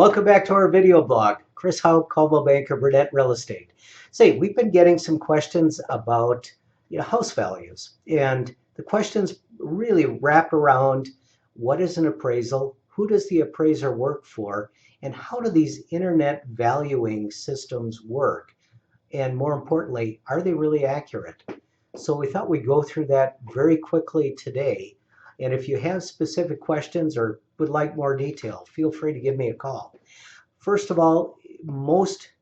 Welcome back to our video blog. Chris Hauck, Coldwell Banker, Burnet Real Estate. Say, we've been getting some questions about house values, and the questions really wrap around what is an appraisal, who does the appraiser work for, and how do these internet valuing systems work? And more importantly, are they really accurate? So we thought we'd go through that very quickly today. And if you have specific questions or would like more detail, feel free to give me a call. First of all, most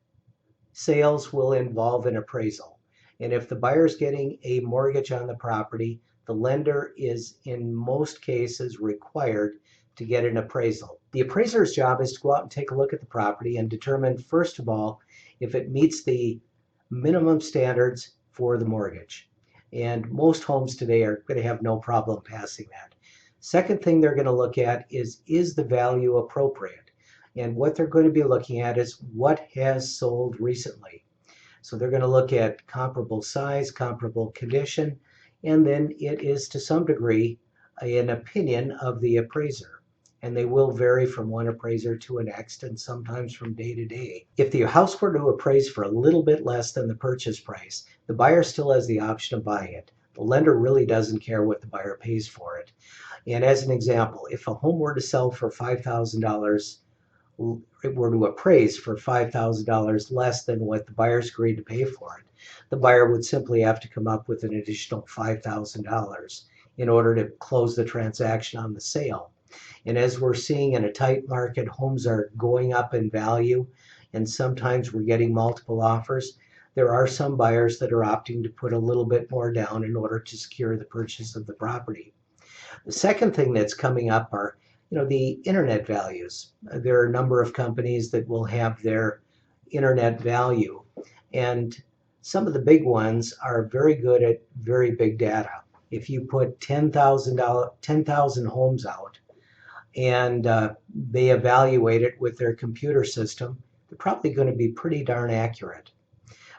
sales will involve an appraisal. And if the buyer's getting a mortgage on the property, the lender is in most cases required to get an appraisal. The appraiser's job is to go out and take a look at the property and determine, first of all, if it meets the minimum standards for the mortgage. And most homes today are going to have no problem passing that. Second thing they're going to look at is the value appropriate? And what they're going to be looking at is what has sold recently. So they're going to look at comparable size, comparable condition, and then it is to some degree an opinion of the appraiser. And they will vary from one appraiser to the next and sometimes from day to day. If the house were to appraise for a little bit less than the purchase price, the buyer still has the option of buying it. The lender really doesn't care what the buyer pays for it. And as an example, if a home were to sell for $5,000, it were to appraise for $5,000 less than what the buyer's agreed to pay for it, the buyer would simply have to come up with an additional $5,000 in order to close the transaction on the sale. And as we're seeing in a tight market, homes are going up in value, and sometimes we're getting multiple offers. There are some buyers that are opting to put a little bit more down in order to secure the purchase of the property. The second thing that's coming up are the internet values. There are a number of companies that will have their internet value, and some of the big ones are very good at very big data. If you put 10,000 homes out and they evaluate it with their computer system, they're probably going to be pretty darn accurate.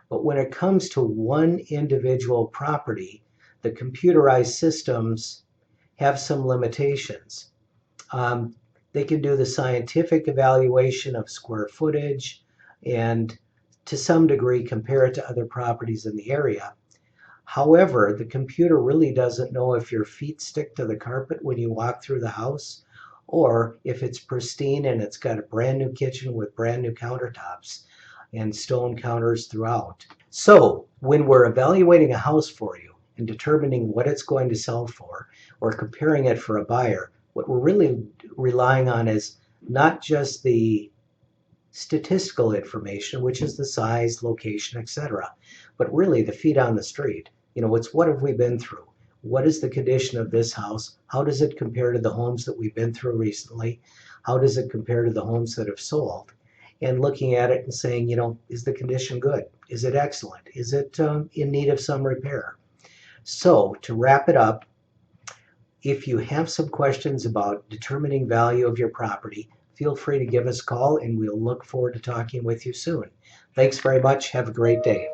But when it comes to one individual property, the computerized systems have some limitations. They can do the scientific evaluation of square footage and to some degree compare it to other properties in the area. However, the computer really doesn't know if your feet stick to the carpet when you walk through the house, or if it's pristine and it's got a brand new kitchen with brand new countertops and stone counters throughout. So when we're evaluating a house for you and determining what it's going to sell for or comparing it for a buyer, what we're really relying on is not just the statistical information, which is the size, location, etc., but really the feet on the street. It's what have we been through? What is the condition of this house? How does it compare to the homes that we've been through recently? How does it compare to the homes that have sold? And looking at it and saying, is the condition good? Is it excellent? Is it in need of some repair? So to wrap it up, if you have some questions about determining value of your property, feel free to give us a call and we'll look forward to talking with you soon. Thanks very much. Have a great day.